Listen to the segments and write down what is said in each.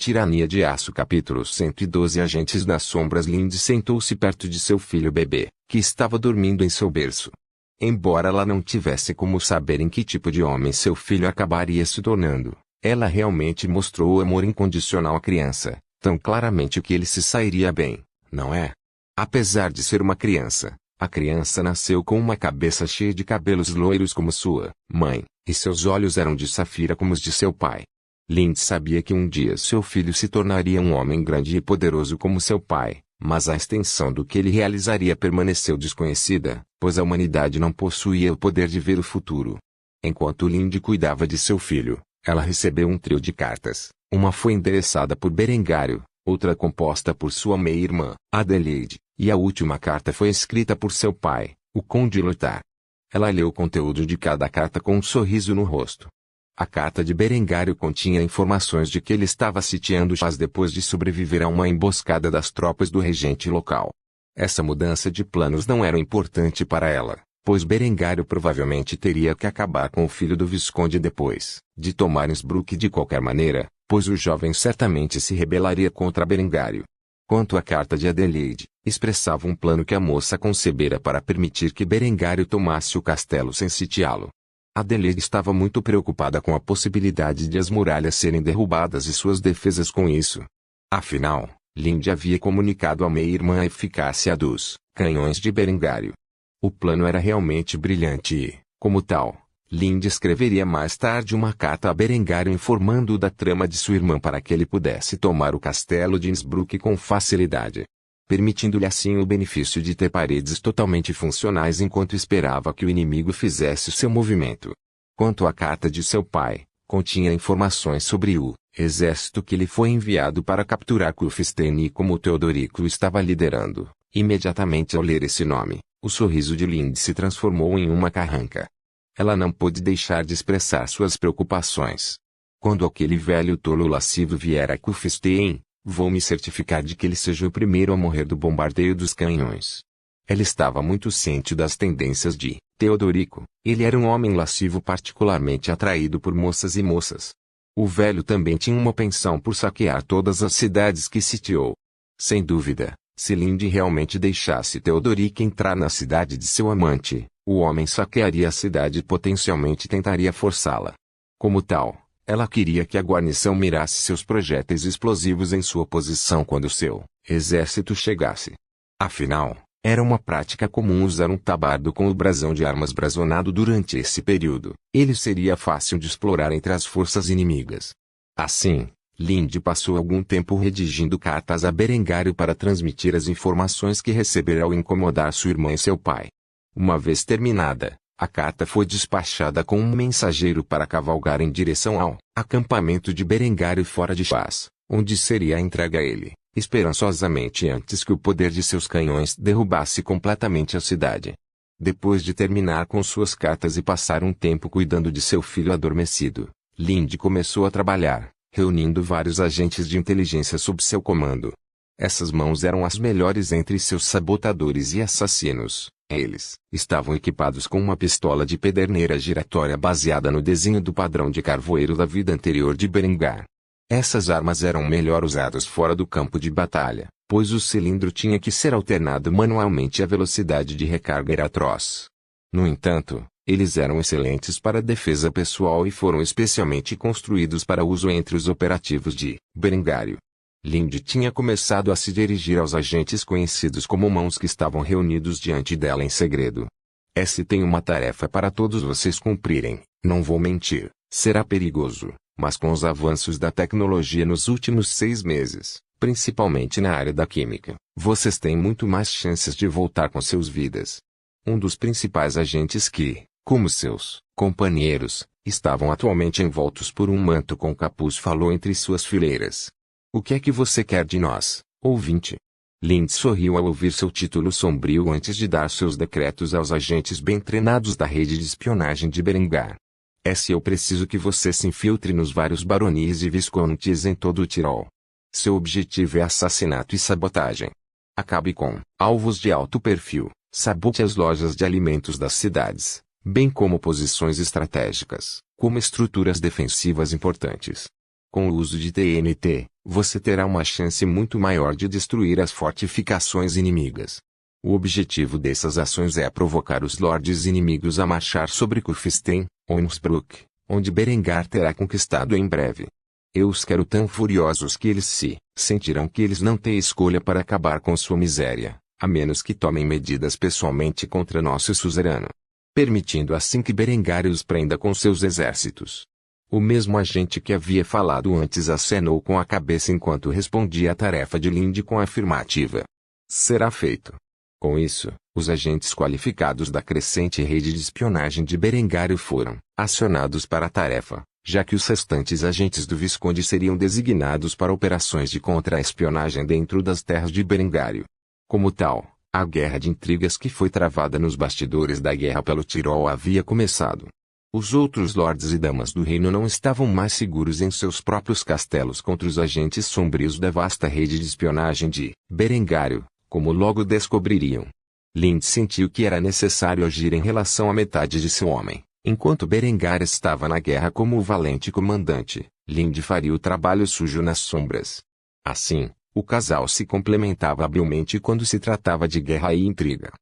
Tirania de Aço capítulo 112 Agentes das Sombras. Lindy sentou-se perto de seu filho bebê, que estava dormindo em seu berço. Embora ela não tivesse como saber em que tipo de homem seu filho acabaria se tornando, ela realmente mostrou o amor incondicional à criança, tão claramente que ele se sairia bem, não é? Apesar de ser uma criança, a criança nasceu com uma cabeça cheia de cabelos loiros como sua mãe, e seus olhos eram de safira como os de seu pai. Lindy sabia que um dia seu filho se tornaria um homem grande e poderoso como seu pai, mas a extensão do que ele realizaria permaneceu desconhecida, pois a humanidade não possuía o poder de ver o futuro. Enquanto Lindy cuidava de seu filho, ela recebeu um trio de cartas. Uma foi endereçada por Berengário, outra composta por sua meia-irmã, Adelaide, e a última carta foi escrita por seu pai, o Conde Lothar. Ela leu o conteúdo de cada carta com um sorriso no rosto. A carta de Berengário continha informações de que ele estava sitiando Chaz depois de sobreviver a uma emboscada das tropas do regente local. Essa mudança de planos não era importante para ela, pois Berengário provavelmente teria que acabar com o filho do Visconde depois de tomar Innsbruck de qualquer maneira, pois o jovem certamente se rebelaria contra Berengário. Quanto à carta de Adelaide, expressava um plano que a moça concebera para permitir que Berengário tomasse o castelo sem sitiá-lo. Adelaide estava muito preocupada com a possibilidade de as muralhas serem derrubadas e suas defesas com isso. Afinal, Lindy havia comunicado à meia-irmã a eficácia dos canhões de Berengário. O plano era realmente brilhante e, como tal, Lindy escreveria mais tarde uma carta a Berengário informando-o da trama de sua irmã para que ele pudesse tomar o castelo de Innsbruck com facilidade, permitindo-lhe assim o benefício de ter paredes totalmente funcionais enquanto esperava que o inimigo fizesse seu movimento. Quanto à carta de seu pai, continha informações sobre o exército que lhe foi enviado para capturar Kufstein e como Teodorico estava liderando. Imediatamente ao ler esse nome, o sorriso de Lindy se transformou em uma carranca. Ela não pôde deixar de expressar suas preocupações. Quando aquele velho tolo lascivo vier a Kufstein, vou me certificar de que ele seja o primeiro a morrer do bombardeio dos canhões. Ela estava muito ciente das tendências de Teodorico. Ele era um homem lascivo particularmente atraído por moças e moças. O velho também tinha uma pensão por saquear todas as cidades que sitiou. Sem dúvida, se Lindy realmente deixasse Teodorico entrar na cidade de seu amante, o homem saquearia a cidade e potencialmente tentaria forçá-la. Como tal, ela queria que a guarnição mirasse seus projéteis explosivos em sua posição quando seu exército chegasse. Afinal, era uma prática comum usar um tabardo com o brasão de armas brasonado durante esse período. Ele seria fácil de explorar entre as forças inimigas. Assim, Lindy passou algum tempo redigindo cartas a Berengário para transmitir as informações que recebera ao incomodar sua irmã e seu pai. Uma vez terminada, a carta foi despachada com um mensageiro para cavalgar em direção ao acampamento de Berengário fora de Chaz, onde seria entregue a ele, esperançosamente antes que o poder de seus canhões derrubasse completamente a cidade. Depois de terminar com suas cartas e passar um tempo cuidando de seu filho adormecido, Lindy começou a trabalhar, reunindo vários agentes de inteligência sob seu comando. Essas mãos eram as melhores entre seus sabotadores e assassinos. Eles estavam equipados com uma pistola de pederneira giratória baseada no desenho do padrão de carvoeiro da vida anterior de Berengar. Essas armas eram melhor usadas fora do campo de batalha, pois o cilindro tinha que ser alternado manualmente e a velocidade de recarga era atroz. No entanto, eles eram excelentes para defesa pessoal e foram especialmente construídos para uso entre os operativos de Berengário. Lindy tinha começado a se dirigir aos agentes conhecidos como mãos que estavam reunidos diante dela em segredo. Tem uma tarefa para todos vocês cumprirem, não vou mentir, será perigoso, mas com os avanços da tecnologia nos últimos 6 meses, principalmente na área da química, vocês têm muito mais chances de voltar com suas vidas. Um dos principais agentes que, como seus companheiros, estavam atualmente envoltos por um manto com capuz falou entre suas fileiras. O que é que você quer de nós, ouvinte? Lindy sorriu ao ouvir seu título sombrio antes de dar seus decretos aos agentes bem treinados da rede de espionagem de Berengar. Eu preciso que você se infiltre nos vários baronias e viscondes em todo o Tirol. Seu objetivo é assassinato e sabotagem. Acabe com alvos de alto perfil, sabote as lojas de alimentos das cidades, bem como posições estratégicas, como estruturas defensivas importantes. Com o uso de TNT, você terá uma chance muito maior de destruir as fortificações inimigas. O objetivo dessas ações é provocar os lordes inimigos a marchar sobre Kurfürsten, ou Innsbruck, onde Berengar terá conquistado em breve. Eu os quero tão furiosos que eles sentirão que eles não têm escolha para acabar com sua miséria, a menos que tomem medidas pessoalmente contra nosso suzerano. Permitindo assim que Berengar os prenda com seus exércitos. O mesmo agente que havia falado antes acenou com a cabeça enquanto respondia à tarefa de Linde com a afirmativa. Será feito. Com isso, os agentes qualificados da crescente rede de espionagem de Berengário foram acionados para a tarefa, já que os restantes agentes do Visconde seriam designados para operações de contra-espionagem dentro das terras de Berengário. Como tal, a guerra de intrigas que foi travada nos bastidores da guerra pelo Tirol havia começado. Os outros lordes e damas do reino não estavam mais seguros em seus próprios castelos contra os agentes sombrios da vasta rede de espionagem de Berengário, como logo descobririam. Linde sentiu que era necessário agir em relação à metade de seu homem. Enquanto Berengar estava na guerra como o valente comandante, Linde faria o trabalho sujo nas sombras. Assim, o casal se complementava habilmente quando se tratava de guerra e intriga.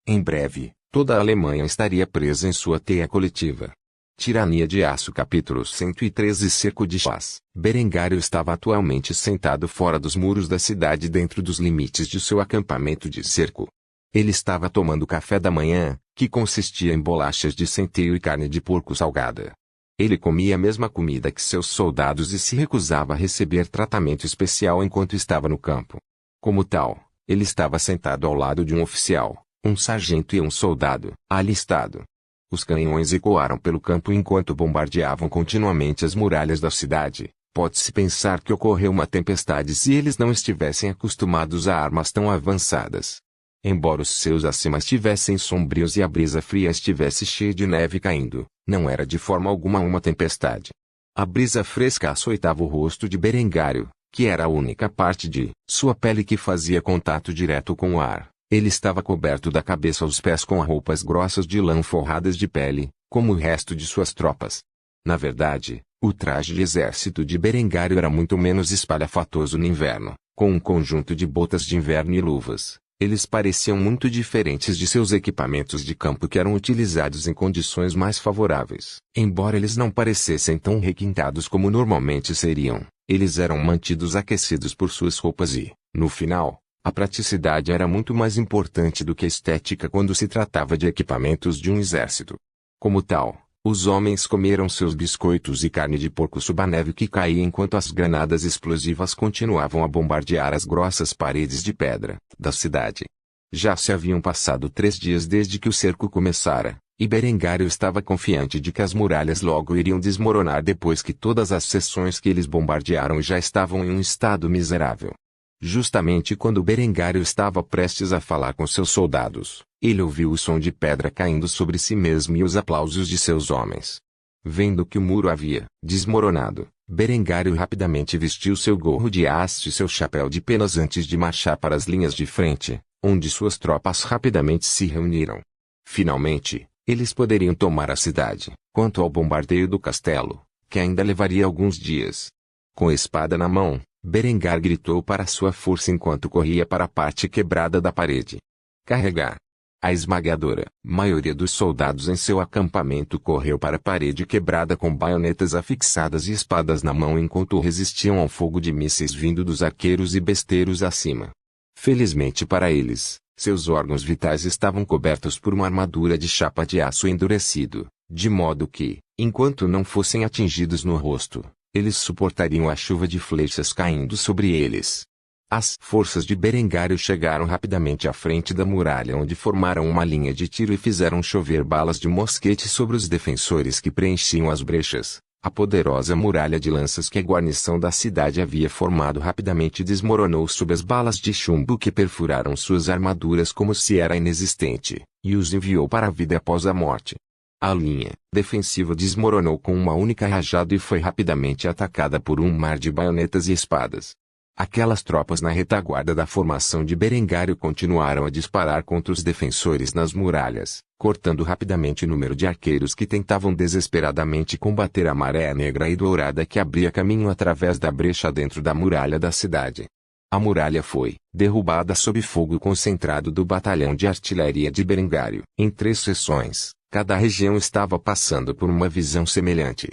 Em breve, toda a Alemanha estaria presa em sua teia coletiva. Tirania de Aço capítulo 113 Cerco de Chas. Berengário estava atualmente sentado fora dos muros da cidade dentro dos limites de seu acampamento de cerco. Ele estava tomando café da manhã, que consistia em bolachas de centeio e carne de porco salgada. Ele comia a mesma comida que seus soldados e se recusava a receber tratamento especial enquanto estava no campo. Como tal, ele estava sentado ao lado de um oficial, um sargento e um soldado, alistado. Os canhões ecoaram pelo campo enquanto bombardeavam continuamente as muralhas da cidade. Pode-se pensar que ocorreu uma tempestade se eles não estivessem acostumados a armas tão avançadas. Embora os céus acima estivessem sombrios e a brisa fria estivesse cheia de neve caindo, não era de forma alguma uma tempestade. A brisa fresca açoitava o rosto de Berengário, que era a única parte de sua pele que fazia contato direto com o ar. Ele estava coberto da cabeça aos pés com roupas grossas de lã forradas de pele, como o resto de suas tropas. Na verdade, o traje de exército de Berengário era muito menos espalhafatoso no inverno, com um conjunto de botas de inverno e luvas. Eles pareciam muito diferentes de seus equipamentos de campo que eram utilizados em condições mais favoráveis. Embora eles não parecessem tão requintados como normalmente seriam, eles eram mantidos aquecidos por suas roupas e, no final, a praticidade era muito mais importante do que a estética quando se tratava de equipamentos de um exército. Como tal, os homens comeram seus biscoitos e carne de porco sob a neve que caía enquanto as granadas explosivas continuavam a bombardear as grossas paredes de pedra da cidade. Já se haviam passado 3 dias desde que o cerco começara, e Berengário estava confiante de que as muralhas logo iriam desmoronar depois que todas as seções que eles bombardearam já estavam em um estado miserável. Justamente quando Berengário estava prestes a falar com seus soldados, ele ouviu o som de pedra caindo sobre si mesmo e os aplausos de seus homens. Vendo que o muro havia desmoronado, Berengário rapidamente vestiu seu gorro de haste e seu chapéu de penas antes de marchar para as linhas de frente, onde suas tropas rapidamente se reuniram. Finalmente, eles poderiam tomar a cidade. Quanto ao bombardeio do castelo, que ainda levaria alguns dias. Com a espada na mão, Berengar gritou para sua força enquanto corria para a parte quebrada da parede. Carregar! A esmagadora maioria dos soldados em seu acampamento correu para a parede quebrada com baionetas afixadas e espadas na mão enquanto resistiam ao fogo de mísseis vindo dos arqueiros e besteiros acima. Felizmente para eles, seus órgãos vitais estavam cobertos por uma armadura de chapa de aço endurecido, de modo que, enquanto não fossem atingidos no rosto, eles suportariam a chuva de flechas caindo sobre eles. As forças de Berengário chegaram rapidamente à frente da muralha onde formaram uma linha de tiro e fizeram chover balas de mosquete sobre os defensores que preenchiam as brechas. A poderosa muralha de lanças que a guarnição da cidade havia formado rapidamente desmoronou sob as balas de chumbo que perfuraram suas armaduras como se era inexistente, e os enviou para a vida após a morte. A linha defensiva desmoronou com uma única rajada e foi rapidamente atacada por um mar de baionetas e espadas. Aquelas tropas na retaguarda da formação de Berengário continuaram a disparar contra os defensores nas muralhas, cortando rapidamente o número de arqueiros que tentavam desesperadamente combater a maré negra e dourada que abria caminho através da brecha dentro da muralha da cidade. A muralha foi derrubada sob fogo concentrado do batalhão de artilharia de Berengário. Em 3 sessões, cada região estava passando por uma visão semelhante.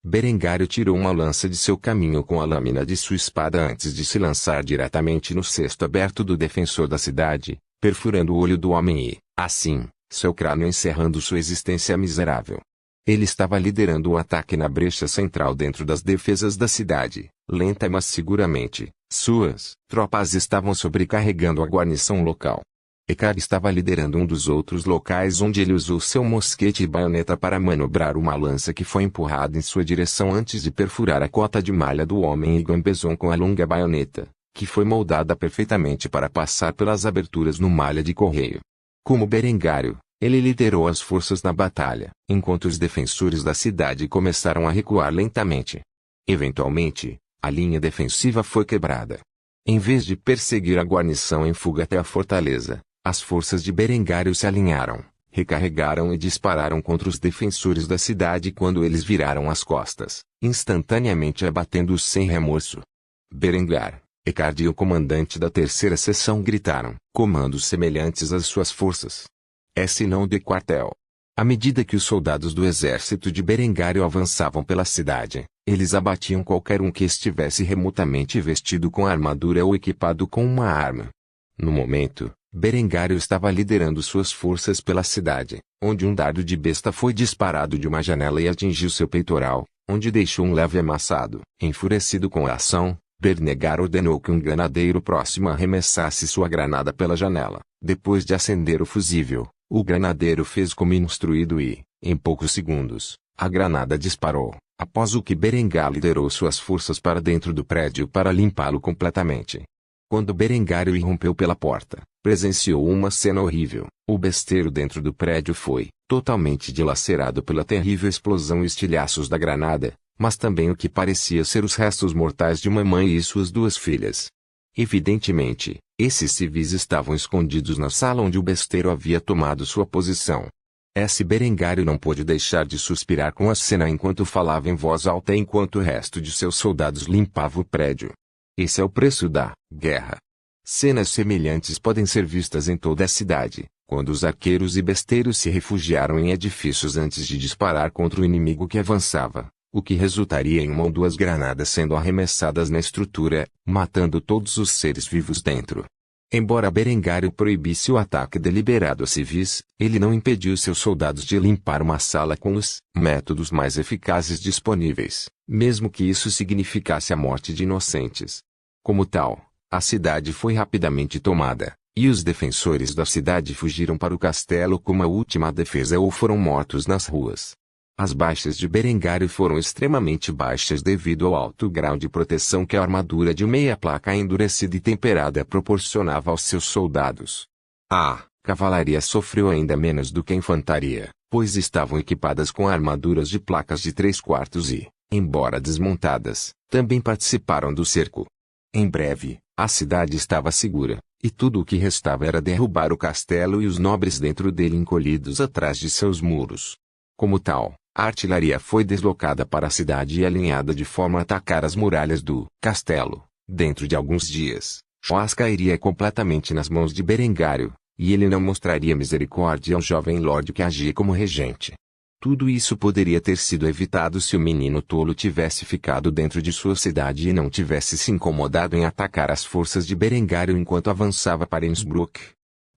Berengário tirou uma lança de seu caminho com a lâmina de sua espada antes de se lançar diretamente no cesto aberto do defensor da cidade, perfurando o olho do homem e, assim, seu crânio encerrando sua existência miserável. Ele estava liderando o ataque na brecha central dentro das defesas da cidade, lenta mas seguramente. Suas tropas estavam sobrecarregando a guarnição local. Ekar estava liderando um dos outros locais onde ele usou seu mosquete e baioneta para manobrar uma lança que foi empurrada em sua direção antes de perfurar a cota de malha do homem e gambezou com a longa baioneta, que foi moldada perfeitamente para passar pelas aberturas no malha de correio. Como Berengário, ele liderou as forças na batalha, enquanto os defensores da cidade começaram a recuar lentamente. Eventualmente, a linha defensiva foi quebrada. Em vez de perseguir a guarnição em fuga até a fortaleza, as forças de Berengário se alinharam, recarregaram e dispararam contra os defensores da cidade quando eles viraram as costas, instantaneamente abatendo-os sem remorso. Berengar, Ekar e o comandante da 3ª seção gritaram comandos semelhantes às suas forças. Sinal de quartel. À medida que os soldados do exército de Berengário avançavam pela cidade, eles abatiam qualquer um que estivesse remotamente vestido com armadura ou equipado com uma arma. No momento, Berengário estava liderando suas forças pela cidade, onde um dardo de besta foi disparado de uma janela e atingiu seu peitoral, onde deixou um leve amassado. Enfurecido com a ação, Berengar ordenou que um granadeiro próximo arremessasse sua granada pela janela. Depois de acender o fusível, o granadeiro fez como instruído e, em poucos segundos, a granada disparou, após o que Berengar liderou suas forças para dentro do prédio para limpá-lo completamente. Quando Berengário irrompeu pela porta, presenciou uma cena horrível. O besteiro dentro do prédio foi totalmente dilacerado pela terrível explosão e estilhaços da granada, mas também o que parecia ser os restos mortais de uma mãe e suas 2 filhas. Evidentemente, esses civis estavam escondidos na sala onde o besteiro havia tomado sua posição. Berengário não pôde deixar de suspirar com a cena enquanto falava em voz alta enquanto o resto de seus soldados limpava o prédio. Esse é o preço da guerra. Cenas semelhantes podem ser vistas em toda a cidade, quando os arqueiros e besteiros se refugiaram em edifícios antes de disparar contra o inimigo que avançava, o que resultaria em 1 ou 2 granadas sendo arremessadas na estrutura, matando todos os seres vivos dentro. Embora Berengário proibisse o ataque deliberado a civis, ele não impediu seus soldados de limpar uma sala com os métodos mais eficazes disponíveis, mesmo que isso significasse a morte de inocentes. Como tal, a cidade foi rapidamente tomada, e os defensores da cidade fugiram para o castelo como a última defesa ou foram mortos nas ruas. As baixas de Berengário foram extremamente baixas devido ao alto grau de proteção que a armadura de meia placa endurecida e temperada proporcionava aos seus soldados. A cavalaria sofreu ainda menos do que a infantaria, pois estavam equipadas com armaduras de placas de 3/4 e, embora desmontadas, também participaram do cerco. Em breve, a cidade estava segura, e tudo o que restava era derrubar o castelo e os nobres dentro dele encolhidos atrás de seus muros. Como tal, a artilharia foi deslocada para a cidade e alinhada de forma a atacar as muralhas do castelo. Dentro de alguns dias, Joás cairia completamente nas mãos de Berengário, e ele não mostraria misericórdia ao jovem lorde que agia como regente. Tudo isso poderia ter sido evitado se o menino tolo tivesse ficado dentro de sua cidade e não tivesse se incomodado em atacar as forças de Berengário enquanto avançava para Innsbruck.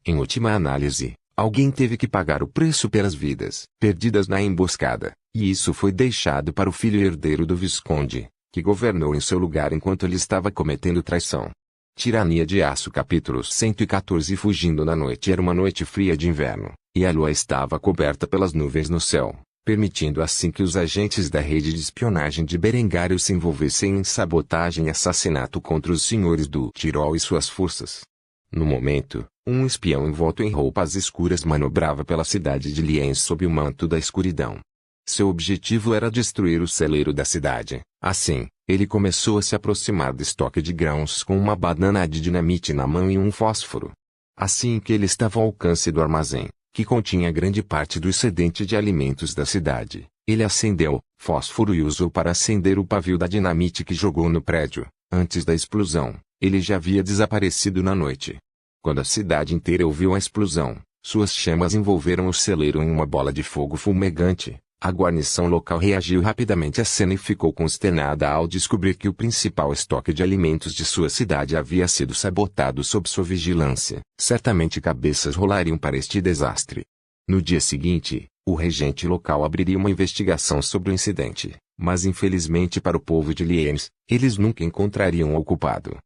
Em última análise, alguém teve que pagar o preço pelas vidas perdidas na emboscada, e isso foi deixado para o filho herdeiro do Visconde, que governou em seu lugar enquanto ele estava cometendo traição. Tirania de Aço capítulo 114. Fugindo na noite. Era uma noite fria de inverno, e a lua estava coberta pelas nuvens no céu, permitindo assim que os agentes da rede de espionagem de Berengário se envolvessem em sabotagem e assassinato contra os senhores do Tirol e suas forças. No momento, um espião envolto em roupas escuras manobrava pela cidade de Liens sob o manto da escuridão. Seu objetivo era destruir o celeiro da cidade. Assim, ele começou a se aproximar do estoque de grãos com uma banana de dinamite na mão e um fósforo. Assim que ele estava ao alcance do armazém, que continha grande parte do excedente de alimentos da cidade. Ele acendeu fósforo e usou para acender o pavio da dinamite que jogou no prédio. Antes da explosão, ele já havia desaparecido na noite. Quando a cidade inteira ouviu a explosão, suas chamas envolveram o celeiro em uma bola de fogo fumegante. A guarnição local reagiu rapidamente à cena e ficou consternada ao descobrir que o principal estoque de alimentos de sua cidade havia sido sabotado sob sua vigilância. Certamente cabeças rolariam para este desastre. No dia seguinte, o regente local abriria uma investigação sobre o incidente, mas infelizmente para o povo de Liens, eles nunca encontrariam o culpado.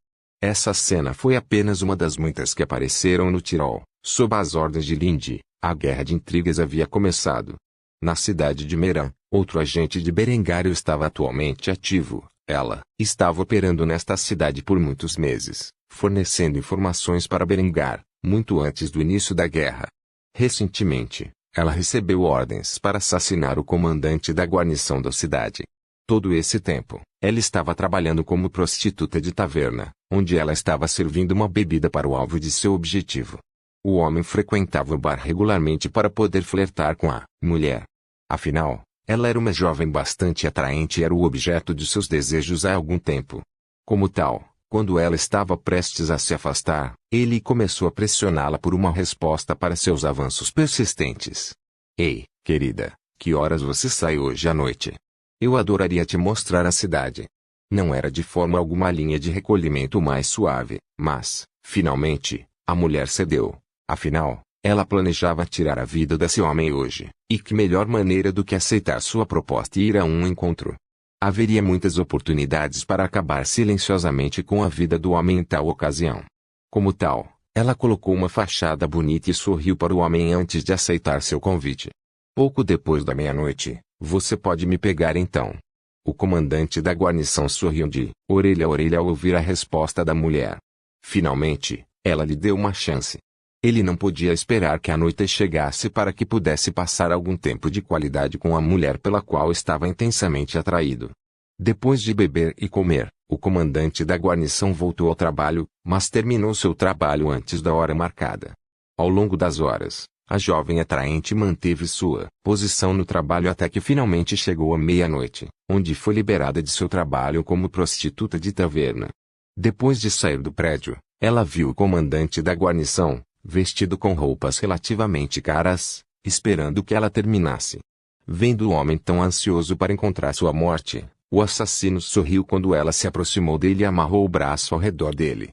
Essa cena foi apenas uma das muitas que apareceram no Tirol. Sob as ordens de Linde, a guerra de intrigas havia começado. Na cidade de Meran, outro agente de Berengário estava atualmente ativo. Ela estava operando nesta cidade por muitos meses, fornecendo informações para Berengar, muito antes do início da guerra. Recentemente, ela recebeu ordens para assassinar o comandante da guarnição da cidade. Todo esse tempo, ela estava trabalhando como prostituta de taverna, onde ela estava servindo uma bebida para o alvo de seu objetivo. O homem frequentava o bar regularmente para poder flertar com a mulher. Afinal, ela era uma jovem bastante atraente e era o objeto de seus desejos há algum tempo. Como tal, quando ela estava prestes a se afastar, ele começou a pressioná-la por uma resposta para seus avanços persistentes. Ei, querida, que horas você sai hoje à noite? Eu adoraria te mostrar a cidade. Não era de forma alguma a linha de recolhimento mais suave, mas, finalmente, a mulher cedeu. Afinal, ela planejava tirar a vida desse homem hoje, e que melhor maneira do que aceitar sua proposta e ir a um encontro. Haveria muitas oportunidades para acabar silenciosamente com a vida do homem em tal ocasião. Como tal, ela colocou uma fachada bonita e sorriu para o homem antes de aceitar seu convite. Pouco depois da meia-noite, você pode me pegar então. O comandante da guarnição sorriu de orelha a orelha ao ouvir a resposta da mulher. Finalmente, ela lhe deu uma chance. Ele não podia esperar que a noite chegasse para que pudesse passar algum tempo de qualidade com a mulher pela qual estava intensamente atraído. Depois de beber e comer, o comandante da guarnição voltou ao trabalho, mas terminou seu trabalho antes da hora marcada. Ao longo das horas, a jovem atraente manteve sua posição no trabalho até que finalmente chegou à meia-noite, onde foi liberada de seu trabalho como prostituta de taverna. Depois de sair do prédio, ela viu o comandante da guarnição, vestido com roupas relativamente caras, esperando que ela terminasse. Vendo o homem tão ansioso para encontrar sua morte, o assassino sorriu quando ela se aproximou dele e amarrou o braço ao redor dele.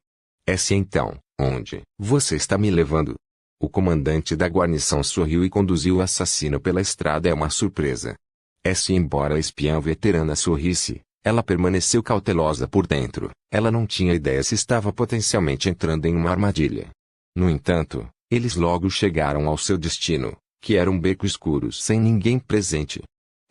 É-se então, onde você está me levando? O comandante da guarnição sorriu e conduziu o assassino pela estrada. É uma surpresa. É-se embora a espiã veterana sorrisse, ela permaneceu cautelosa por dentro. Ela não tinha ideia se estava potencialmente entrando em uma armadilha. No entanto, eles logo chegaram ao seu destino, que era um beco escuro sem ninguém presente.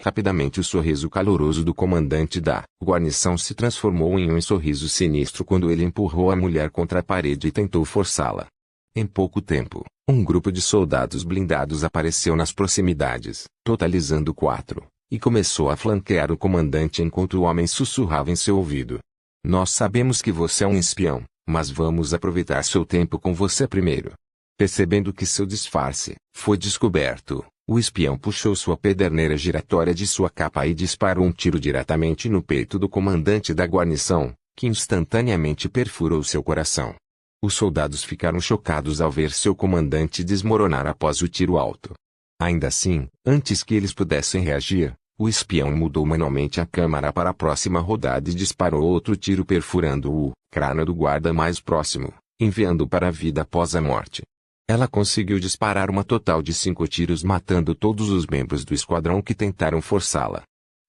Rapidamente o sorriso caloroso do comandante da guarnição se transformou em um sorriso sinistro quando ele empurrou a mulher contra a parede e tentou forçá-la. Em pouco tempo, um grupo de soldados blindados apareceu nas proximidades, totalizando 4, e começou a flanquear o comandante enquanto o homem sussurrava em seu ouvido. Nós sabemos que você é um espião, mas vamos aproveitar seu tempo com você primeiro. Percebendo que seu disfarce foi descoberto, o espião puxou sua pederneira giratória de sua capa e disparou um tiro diretamente no peito do comandante da guarnição, que instantaneamente perfurou seu coração. Os soldados ficaram chocados ao ver seu comandante desmoronar após o tiro alto. Ainda assim, antes que eles pudessem reagir, o espião mudou manualmente a câmara para a próxima rodada e disparou outro tiro perfurando o crânio do guarda mais próximo, enviando-o para a vida após a morte. Ela conseguiu disparar uma total de 5 tiros matando todos os membros do esquadrão que tentaram forçá-la.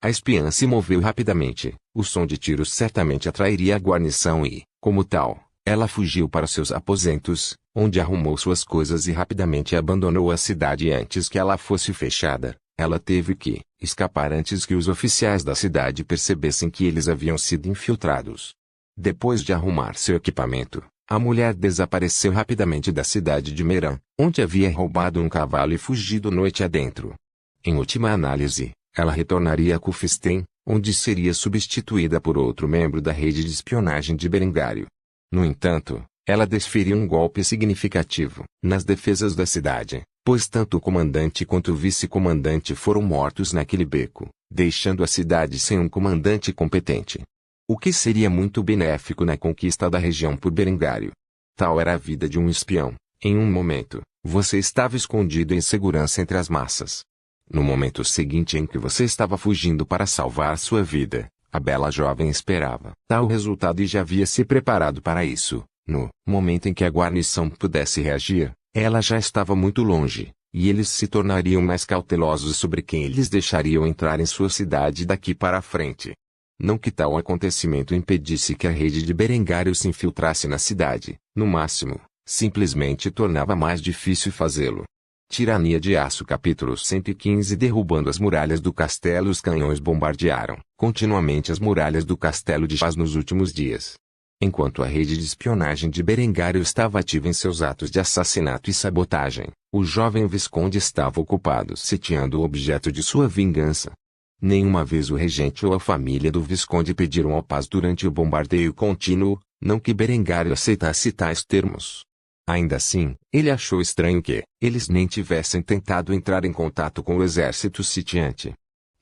A espiã se moveu rapidamente, o som de tiros certamente atrairia a guarnição e, como tal, ela fugiu para seus aposentos, onde arrumou suas coisas e rapidamente abandonou a cidade antes que ela fosse fechada. Ela teve que escapar antes que os oficiais da cidade percebessem que eles haviam sido infiltrados. Depois de arrumar seu equipamento, a mulher desapareceu rapidamente da cidade de Meran, onde havia roubado um cavalo e fugido noite adentro. Em última análise, ela retornaria a Kufstein, onde seria substituída por outro membro da rede de espionagem de Berengário. No entanto, ela desferiu um golpe significativo nas defesas da cidade, pois tanto o comandante quanto o vice-comandante foram mortos naquele beco, deixando a cidade sem um comandante competente. O que seria muito benéfico na conquista da região por Berengário. Tal era a vida de um espião. Em um momento, você estava escondido em segurança entre as massas. No momento seguinte em que você estava fugindo para salvar sua vida, a bela jovem esperava tal resultado e já havia se preparado para isso. No momento em que a guarnição pudesse reagir, ela já estava muito longe, e eles se tornariam mais cautelosos sobre quem eles deixariam entrar em sua cidade daqui para frente. Não que tal acontecimento impedisse que a rede de Berengário se infiltrasse na cidade, no máximo, simplesmente tornava mais difícil fazê-lo. Tirania de Aço capítulo 115. Derrubando as muralhas do castelo, os canhões bombardearam continuamente as muralhas do castelo de Jaz nos últimos dias. Enquanto a rede de espionagem de Berengário estava ativa em seus atos de assassinato e sabotagem, o jovem visconde estava ocupado sitiando o objeto de sua vingança. Nenhuma vez o regente ou a família do visconde pediram a paz durante o bombardeio contínuo, não que Berengário aceitasse tais termos. Ainda assim, ele achou estranho que eles nem tivessem tentado entrar em contato com o exército sitiante.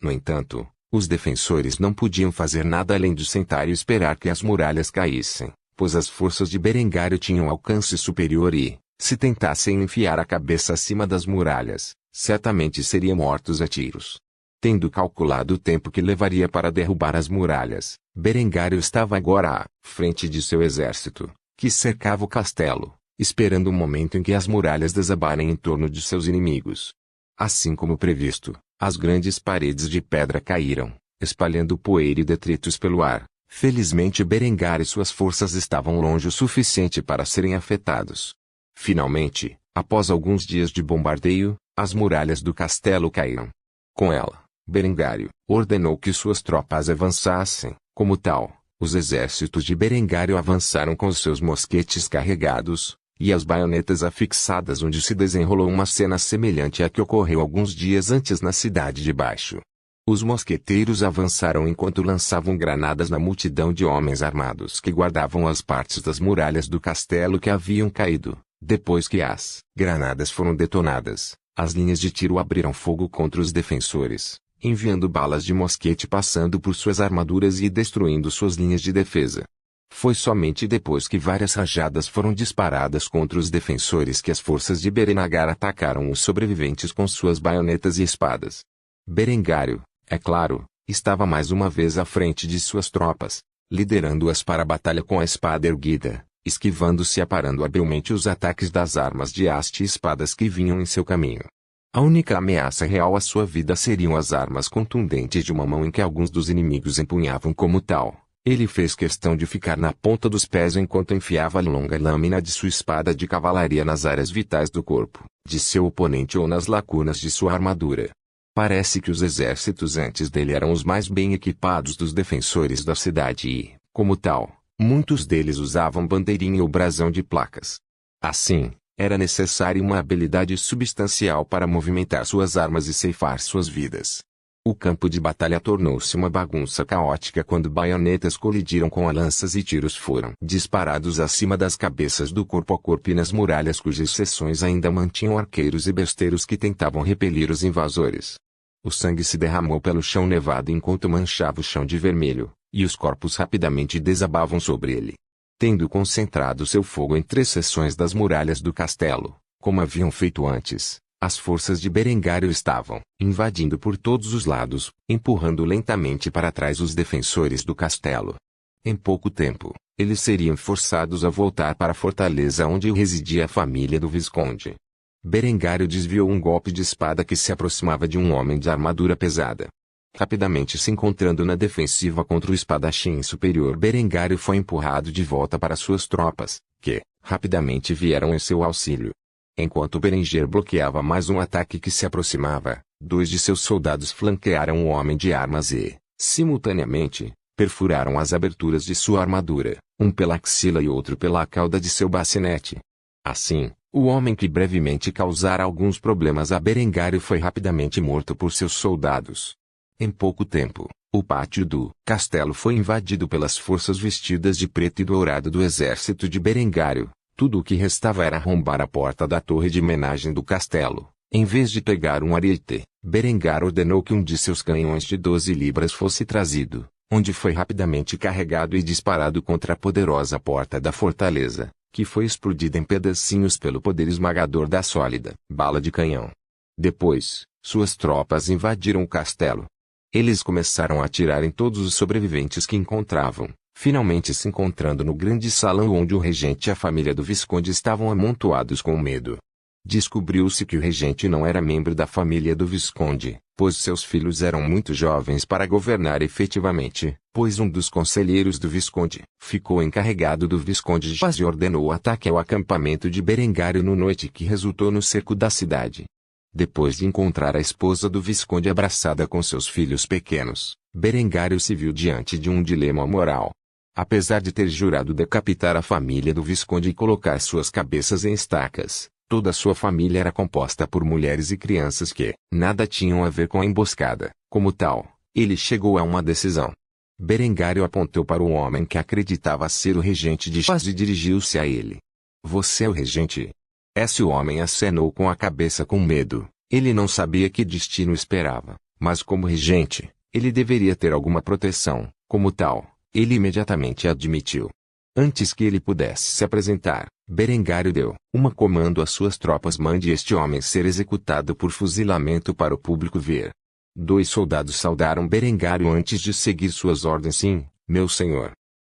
No entanto, os defensores não podiam fazer nada além de sentar e esperar que as muralhas caíssem, pois as forças de Berengário tinham alcance superior e, se tentassem enfiar a cabeça acima das muralhas, certamente seriam mortos a tiros. Tendo calculado o tempo que levaria para derrubar as muralhas, Berengário estava agora à frente de seu exército, que cercava o castelo, esperando o momento em que as muralhas desabarem em torno de seus inimigos. Assim como previsto, as grandes paredes de pedra caíram, espalhando poeira e detritos pelo ar. Felizmente Berengário e suas forças estavam longe o suficiente para serem afetados. Finalmente, após alguns dias de bombardeio, as muralhas do castelo caíram. Com ela, Berengário ordenou que suas tropas avançassem. Como tal, os exércitos de Berengário avançaram com os seus mosquetes carregados, e as baionetas afixadas, onde se desenrolou uma cena semelhante à que ocorreu alguns dias antes na Cidade de Baixo. Os mosqueteiros avançaram enquanto lançavam granadas na multidão de homens armados que guardavam as partes das muralhas do castelo que haviam caído. Depois que as granadas foram detonadas, as linhas de tiro abriram fogo contra os defensores, enviando balas de mosquete passando por suas armaduras e destruindo suas linhas de defesa. Foi somente depois que várias rajadas foram disparadas contra os defensores que as forças de Berengar atacaram os sobreviventes com suas baionetas e espadas. Berengário, é claro, estava mais uma vez à frente de suas tropas, liderando-as para a batalha com a espada erguida, esquivando-se e aparando habilmente os ataques das armas de haste e espadas que vinham em seu caminho. A única ameaça real à sua vida seriam as armas contundentes de uma mão em que alguns dos inimigos empunhavam como tal. Ele fez questão de ficar na ponta dos pés enquanto enfiava a longa lâmina de sua espada de cavalaria nas áreas vitais do corpo de seu oponente ou nas lacunas de sua armadura. Parece que os exércitos antes dele eram os mais bem equipados dos defensores da cidade e, como tal, muitos deles usavam bandeirinha ou brasão de placas. Assim, era necessária uma habilidade substancial para movimentar suas armas e ceifar suas vidas. O campo de batalha tornou-se uma bagunça caótica quando baionetas colidiram com lanças e tiros foram disparados acima das cabeças do corpo a corpo e nas muralhas cujas seções ainda mantinham arqueiros e besteiros que tentavam repelir os invasores. O sangue se derramou pelo chão nevado enquanto manchava o chão de vermelho, e os corpos rapidamente desabavam sobre ele. Tendo concentrado seu fogo em 3 seções das muralhas do castelo, como haviam feito antes, as forças de Berengário estavam invadindo por todos os lados, empurrando lentamente para trás os defensores do castelo. Em pouco tempo, eles seriam forçados a voltar para a fortaleza onde residia a família do Visconde. Berengário desviou um golpe de espada que se aproximava de um homem de armadura pesada. Rapidamente se encontrando na defensiva contra o espadachim superior, Berengário foi empurrado de volta para suas tropas, que, rapidamente vieram em seu auxílio. Enquanto Berengar bloqueava mais um ataque que se aproximava, 2 de seus soldados flanquearam o homem de armas e, simultaneamente, perfuraram as aberturas de sua armadura, um pela axila e outro pela cauda de seu bacinete. Assim, o homem que brevemente causara alguns problemas a Berengário foi rapidamente morto por seus soldados. Em pouco tempo, o pátio do castelo foi invadido pelas forças vestidas de preto e dourado do exército de Berengário. Tudo o que restava era arrombar a porta da torre de homenagem do castelo, Em vez de pegar um ariete, Berengar ordenou que um de seus canhões de 12 libras fosse trazido, onde foi rapidamente carregado e disparado contra a poderosa porta da fortaleza, que foi explodida em pedacinhos pelo poder esmagador da sólida bala de canhão. Depois, suas tropas invadiram o castelo. Eles começaram a atirar em todos os sobreviventes que encontravam, finalmente se encontrando no grande salão onde o regente e a família do Visconde estavam amontoados com medo. Descobriu-se que o regente não era membro da família do Visconde, pois seus filhos eram muito jovens para governar efetivamente, pois um dos conselheiros do Visconde ficou encarregado do Visconde de Chaz e ordenou o ataque ao acampamento de Berengário no noite que resultou no cerco da cidade. Depois de encontrar a esposa do Visconde abraçada com seus filhos pequenos, Berengário se viu diante de um dilema moral. Apesar de ter jurado decapitar a família do Visconde e colocar suas cabeças em estacas, toda sua família era composta por mulheres e crianças que nada tinham a ver com a emboscada. Como tal, ele chegou a uma decisão. Berengário apontou para o homem que acreditava ser o regente de Chaz e dirigiu-se a ele. Você é o regente? Esse homem acenou com a cabeça com medo. Ele não sabia que destino esperava, mas como regente, ele deveria ter alguma proteção. Como tal, ele imediatamente admitiu. Antes que ele pudesse se apresentar, Berengário deu um comando às suas tropas: mande este homem ser executado por fuzilamento para o público ver. 2 soldados saudaram Berengário antes de seguir suas ordens. Sim, meu senhor.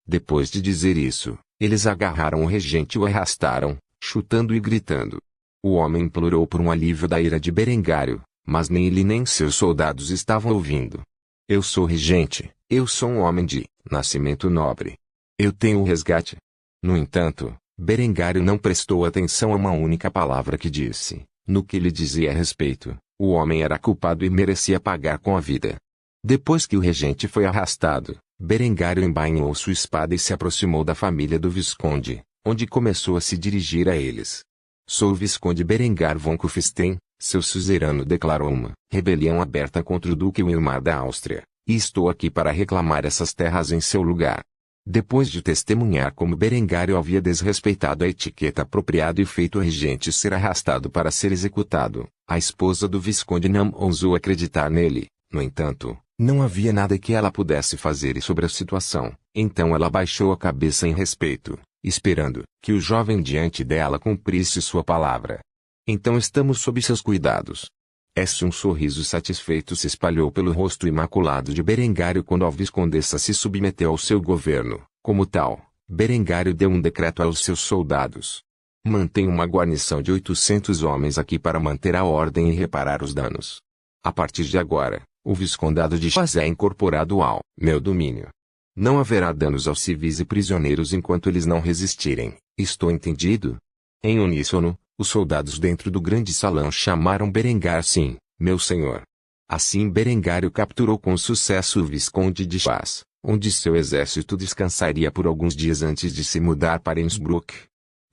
Depois de dizer isso, eles agarraram o regente e o arrastaram, chutando e gritando. O homem implorou por um alívio da ira de Berengário, mas nem ele nem seus soldados estavam ouvindo. Eu sou regente, eu sou um homem de nascimento nobre. Eu tenho o resgate. No entanto, Berengário não prestou atenção a uma única palavra que disse. No que lhe dizia a respeito, o homem era culpado e merecia pagar com a vida. Depois que o regente foi arrastado, Berengário embainhou sua espada e se aproximou da família do Visconde, onde começou a se dirigir a eles. Sou o Visconde Berengar von Kufstein, seu suzerano declarou uma rebelião aberta contra o Duque Wilmar da Áustria, e estou aqui para reclamar essas terras em seu lugar. Depois de testemunhar como Berengário havia desrespeitado a etiqueta apropriada e feito o regente ser arrastado para ser executado, a esposa do Visconde não ousou acreditar nele. No entanto, não havia nada que ela pudesse fazer sobre a situação, então ela baixou a cabeça em respeito, esperando que o jovem diante dela cumprisse sua palavra. Então estamos sob seus cuidados. Um sorriso satisfeito se espalhou pelo rosto imaculado de Berengário quando a viscondessa se submeteu ao seu governo. Como tal, Berengário deu um decreto aos seus soldados. Mantém uma guarnição de 800 homens aqui para manter a ordem e reparar os danos. A partir de agora, o Viscondado de Chaz é incorporado ao meu domínio. Não haverá danos aos civis e prisioneiros enquanto eles não resistirem. Estou entendido? Em uníssono, os soldados dentro do grande salão chamaram Berengar. Sim, meu senhor. Assim Berengário capturou com sucesso o Visconde de Chaz, onde seu exército descansaria por alguns dias antes de se mudar para Innsbruck.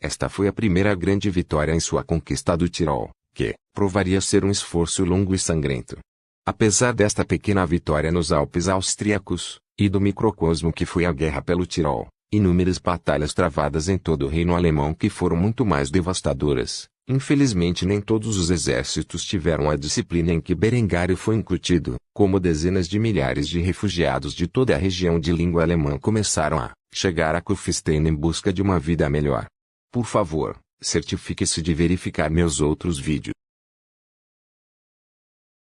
Esta foi a primeira grande vitória em sua conquista do Tirol, que provaria ser um esforço longo e sangrento. Apesar desta pequena vitória nos Alpes austríacos, e do microcosmo que foi a guerra pelo Tirol, inúmeras batalhas travadas em todo o reino alemão que foram muito mais devastadoras, infelizmente nem todos os exércitos tiveram a disciplina em que Berengário foi incutido, como dezenas de milhares de refugiados de toda a região de língua alemã começaram a chegar a Kufstein em busca de uma vida melhor. Por favor, certifique-se de verificar meus outros vídeos.